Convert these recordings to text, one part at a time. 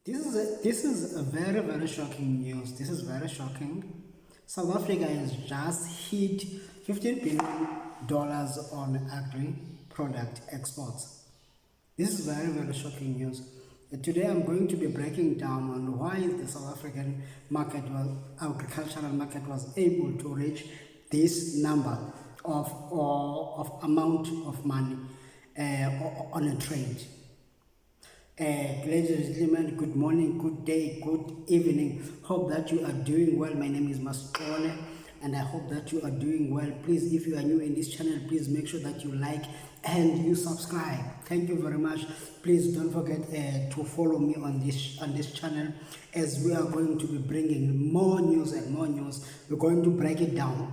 This is a very, very shocking news. This is very shocking. South Africa has just hit $15 billion on agri-product exports. This is very, very shocking news. Today I'm going to be breaking down on why the South African market, agricultural market, was able to reach this number of amount of money on a trade. Ladies and gentlemen, good morning, good day, good evening. Hope that you are doing well. My name is Mascole and I hope that you are doing well. Please, if you are new in this channel, please make sure that you like and you subscribe. Thank you very much. Please don't forget to follow me on this channel, as we are going to be bringing more news and more news. We're going to break it down.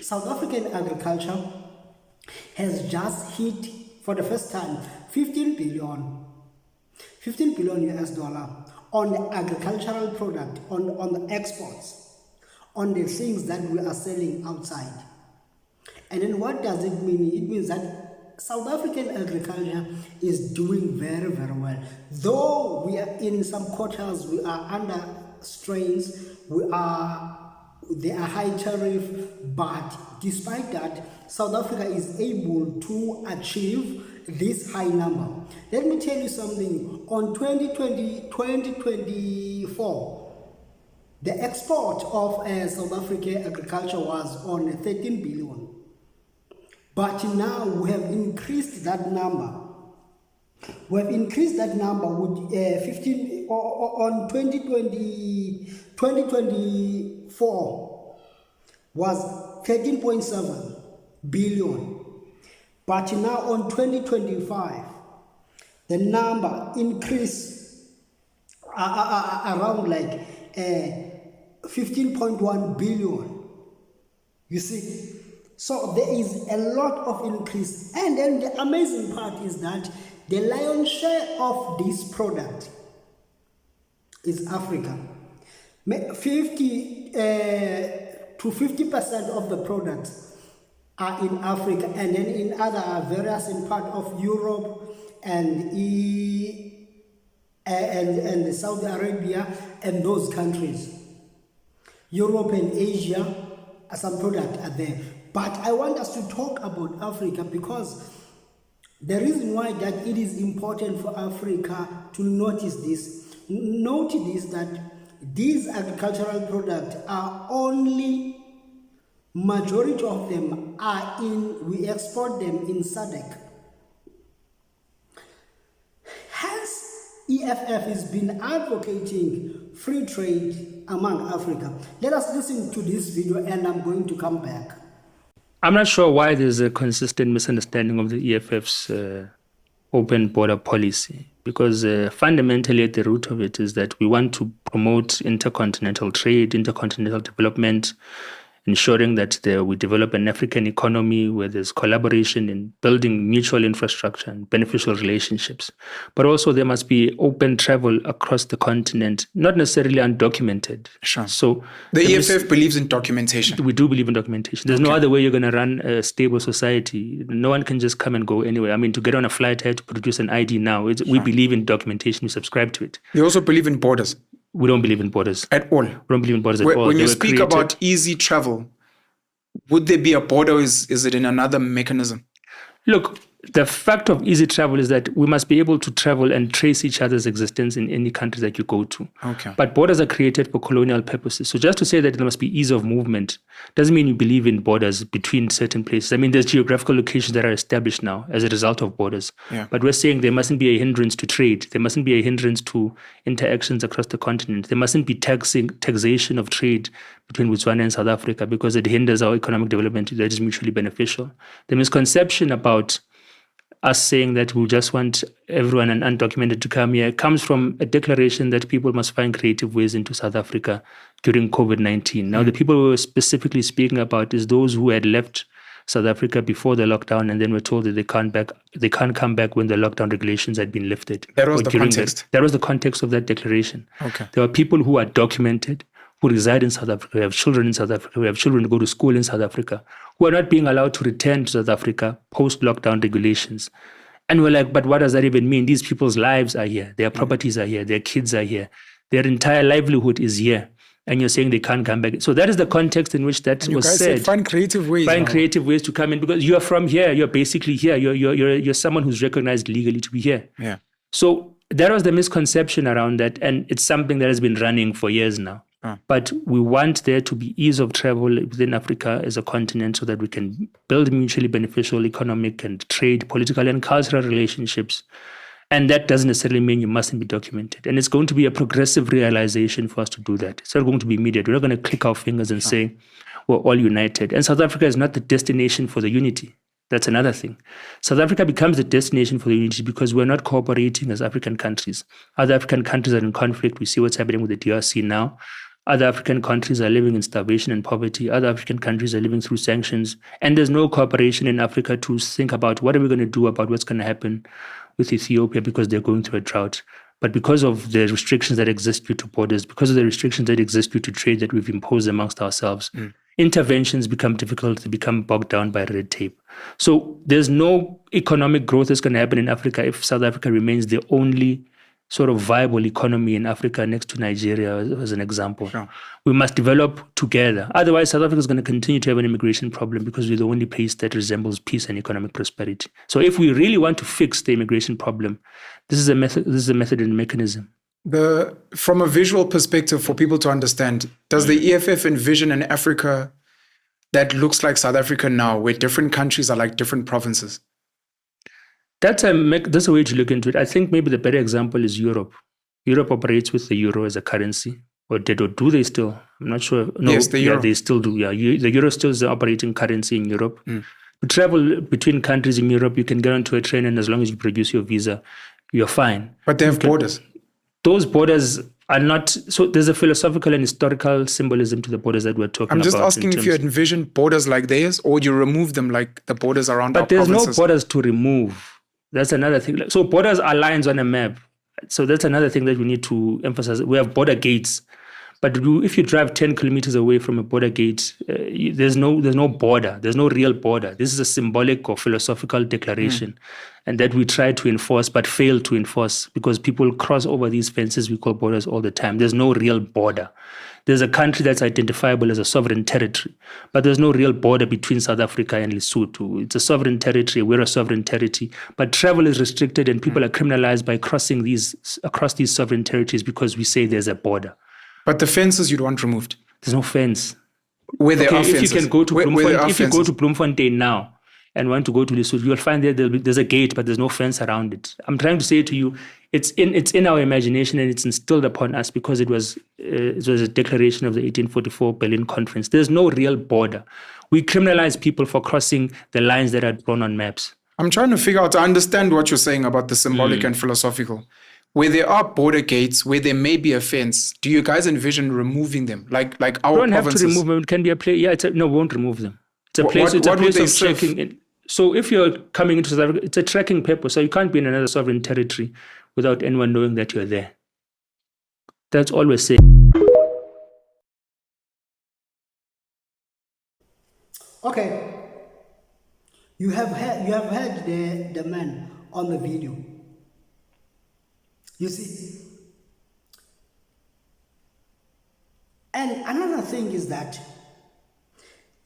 South African agriculture has just hit for the first time 15 billion US dollar on the agricultural product, on the exports, on the things that we are selling outside. And then what does it mean? It means that South African agriculture is doing very, very well. Though we are in some quarters, we are under strains, there are high tariff, but despite that, South Africa is able to achieve this high number. Let me tell you something. On 2024, the export of South African agriculture was on 13 billion. But now we have increased that number. We have increased that number with 15 on 2024 was 13.7 billion. But now on 2025, the number increased around like 15.1 billion. You see? So there is a lot of increase. And then the amazing part is that the lion's share of this product is Africa. 50 to 50% of the products are in Africa, and then in other various in part of Europe and Saudi Arabia and those countries. Europe and Asia, some products are there. But I want us to talk about Africa, because the reason why that it is important for Africa to notice this, that these agricultural products are only, majority of them are we export them in SADC. Hence, EFF has been advocating free trade among Africa. Let us listen to this video and I'm going to come back. I'm not sure why there's a consistent misunderstanding of the EFF's open border policy, because fundamentally at the root of it is that we want to promote intercontinental trade, intercontinental development, ensuring that we develop an African economy where there's collaboration in building mutual infrastructure and beneficial relationships. But also there must be open travel across the continent, not necessarily undocumented. Sure. So the EFF believes in documentation. We do believe in documentation. There's no other way you're going to run a stable society. No one can just come and go anywhere. I mean, to get on a flight, I had to produce an ID now. We believe in documentation. We subscribe to it. They also believe in borders. We don't believe in borders. At all? We don't believe in borders at all. When you speak about easy travel, would there be a border, or is it in another mechanism? Look, the fact of easy travel is that we must be able to travel and trace each other's existence in any country that you go to. Okay. But borders are created for colonial purposes. So just to say that there must be ease of movement doesn't mean you believe in borders between certain places. I mean, there's geographical locations that are established now as a result of borders. Yeah. But we're saying there mustn't be a hindrance to trade. There mustn't be a hindrance to interactions across the continent. There mustn't be taxation of trade between Botswana and South Africa, because it hinders our economic development that is mutually beneficial. The misconception about us saying that we just want everyone and undocumented to come here comes from a declaration that people must find creative ways into South Africa during COVID-19. Now, the people we were specifically speaking about is those who had left South Africa before the lockdown and then were told that they can't come back when the lockdown regulations had been lifted. That was the context. That was the context of that declaration. Okay. There are people who are documented, who reside in South Africa, who have children in South Africa, who have children who go to school in South Africa, who are not being allowed to return to South Africa post-lockdown regulations. And we're like, but what does that even mean? These people's lives are here. Their properties are here. Their kids are here. Their entire livelihood is here. And you're saying they can't come back. So that is the context in which that You was guys said. said find creative ways. Find now. creative ways to come in because you're from here. You're basically here. You're someone who's recognized legally to be here. Yeah. So that was the misconception around that. And it's something that has been running for years now. But we want there to be ease of travel within Africa as a continent so that we can build mutually beneficial economic and trade, political and cultural relationships. And that doesn't necessarily mean you mustn't be documented. And it's going to be a progressive realization for us to do that. It's not going to be immediate. We're not going to click our fingers and say, we're all united. And South Africa is not the destination for the unity. That's another thing. South Africa becomes the destination for the unity because we're not cooperating as African countries. Other African countries are in conflict. We see what's happening with the DRC now. Other African countries are living in starvation and poverty. Other African countries are living through sanctions. And there's no cooperation in Africa to think about what are we going to do about what's going to happen with Ethiopia because they're going through a drought. But because of the restrictions that exist due to borders, because of the restrictions that exist due to trade that we've imposed amongst ourselves, interventions become difficult, they become bogged down by red tape. So there's no economic growth that's going to happen in Africa if South Africa remains the only sort of viable economy in Africa next to Nigeria, as an example. Sure. We must develop together. Otherwise, South Africa is going to continue to have an immigration problem because we're the only place that resembles peace and economic prosperity. So if we really want to fix the immigration problem, this is a method and a mechanism. From a visual perspective, for people to understand, does the EFF envision an Africa that looks like South Africa now, where different countries are like different provinces? That's a way to look into it. I think maybe the better example is Europe. Europe operates with the euro as a currency. Or do they still? I'm not sure. No, yes, the euro. They still do. Yeah, the euro still is the operating currency in Europe. To travel between countries in Europe, you can get onto a train, and as long as you produce your visa, you're fine. But they have borders. Those borders are not. So there's a philosophical and historical symbolism to the borders that we're talking about. I'm just asking if you envision borders like theirs, or you remove them like the borders around our provinces. But there's no borders to remove. That's another thing. So borders are lines on a map. So that's another thing that we need to emphasize. We have border gates. But if you drive 10 kilometers away from a border gate, there's no border. There's no real border. This is a symbolic or philosophical declaration, and that we try to enforce but fail to enforce because people cross over these fences we call borders all the time. There's no real border. There's a country that's identifiable as a sovereign territory, but there's no real border between South Africa and Lesotho. It's a sovereign territory. We're a sovereign territory, but travel is restricted and people are criminalized by crossing across these sovereign territories because we say there's a border. But the fences you'd want removed. There's no fence. Where there are fences. If you can go to Bloemfontein now and want to go to Lesotho, you'll find there's a gate, but there's no fence around it. I'm trying to say to you, it's in our imagination and it's instilled upon us because it was a declaration of the 1844 Berlin Conference. There's no real border. We criminalize people for crossing the lines that are drawn on maps. I'm trying to figure out to understand what you're saying about the symbolic and philosophical. Where there are border gates, where there may be a fence, do you guys envision removing them? Like our provinces? You don't have to remove them. It can be a place. Yeah, we won't remove them. It's a place. It's a place of trekking. So if you're coming into South Africa, it's a trekking purpose. So you can't be in another sovereign territory without anyone knowing that you're there. That's all we're saying. Okay. You have heard the man on the video. You see? And another thing is that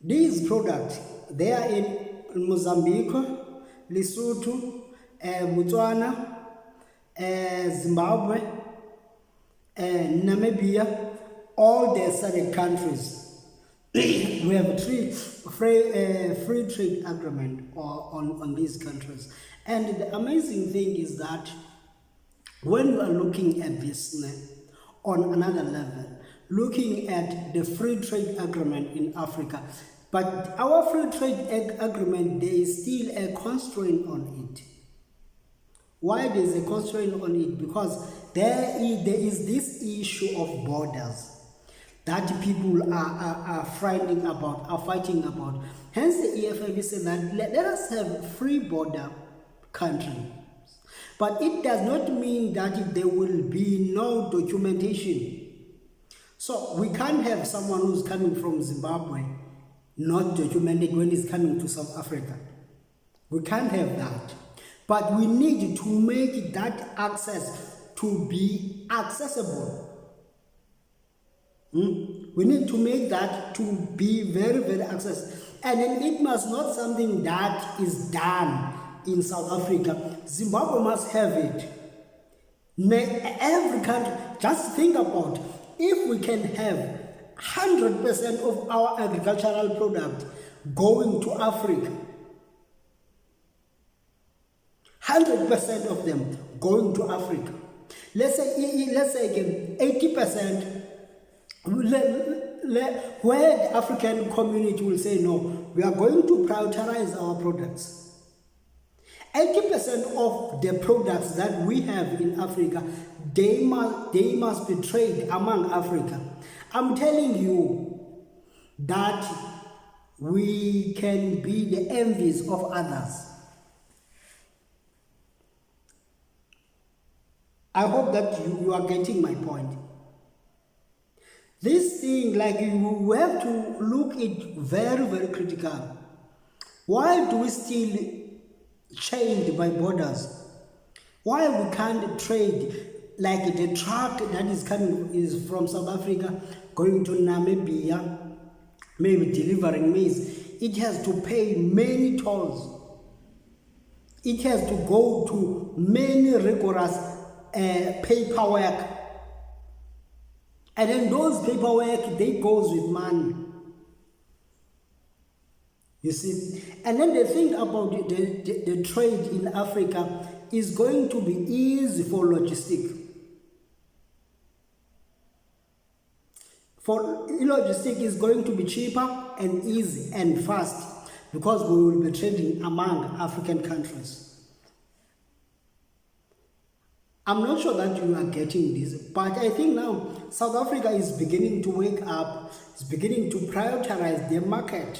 these products, they are in Mozambique, Lesotho, Botswana, Zimbabwe, Namibia, all the SADC countries. We have a free trade agreement on these countries. And the amazing thing is that when you are looking at this on another level, looking at the free trade agreement in Africa, but our free trade agreement, there is still a constraint on it. Why there is a constraint on it? Because there is this issue of borders that people are fighting about. Hence the EFF said that let us have free border country. But it does not mean that there will be no documentation. So we can't have someone who's coming from Zimbabwe not documented when he's coming to South Africa. We can't have that. But we need to make that access to be accessible. We need to make that to be very, very accessible. And then it must not something that is done in South Africa. Zimbabwe must have it. Every country, just think about if we can have 100% of our agricultural product going to Africa, 100% of them going to Africa. Let's say again 80%. Where the African community will say no, we are going to prioritize our products. 80% of the products that we have in Africa, they must be traded among Africa. I'm telling you that we can be the envies of others. I hope that you are getting my point. This thing, like, you have to look it very, very critical. Why do we still chained by borders? Why we can't trade, like the truck that is coming is from South Africa going to Namibia, maybe delivering maize? It has to pay many tolls. It has to go to many rigorous paperwork. And then those paperwork, they goes with money. You see? And then the thing about the trade in Africa is going to be easy for logistics. For logistics is going to be cheaper and easy and fast because we will be trading among African countries. I'm not sure that you are getting this, but I think now South Africa is beginning to wake up, is beginning to prioritize their market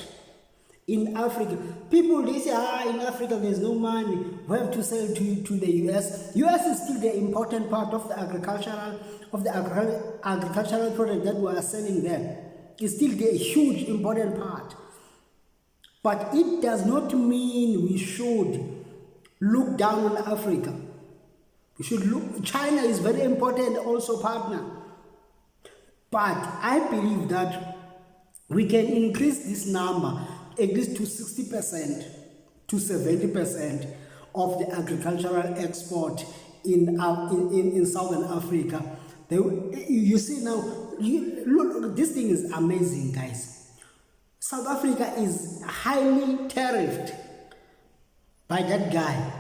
in Africa. People, they say, in Africa there's no money, we have to sell to the US. US is still the important part of the agricultural product that we are selling there. It's still the huge important part. But it does not mean we should look down on Africa. We should look, China is very important also partner. But I believe that we can increase this number at least to 60% to 70% of the agricultural export in Southern Africa. You see now, look, this thing is amazing, guys. South Africa is highly tariffed by that guy.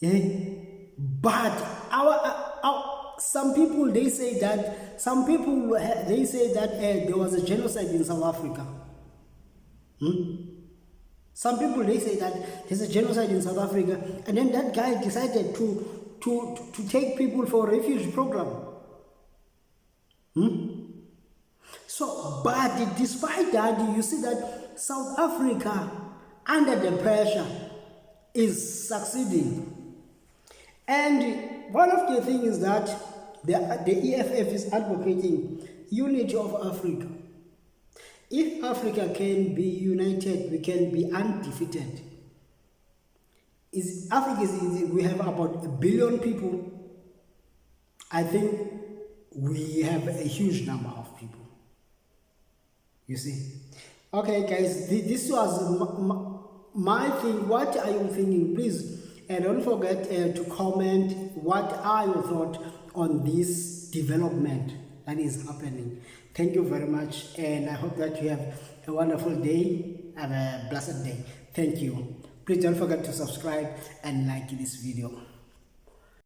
Yeah? But some people, they say that there was a genocide in South Africa. Some people, they say that there's a genocide in South Africa, and then that guy decided to take people for a refugee program. So, but despite that, you see that South Africa, under the pressure, is succeeding. And one of the things is that the EFF is advocating unity of Africa. If Africa can be united, we can be undefeated. We have about 1 billion people. I think we have a huge number of people. You see? Okay, guys, this was my thing. What are you thinking? Please, don't forget to comment what are your thoughts on this development that is happening. Thank you very much, and I hope that you have a wonderful day. Have a blessed day. Thank you. Please don't forget to subscribe and like this video.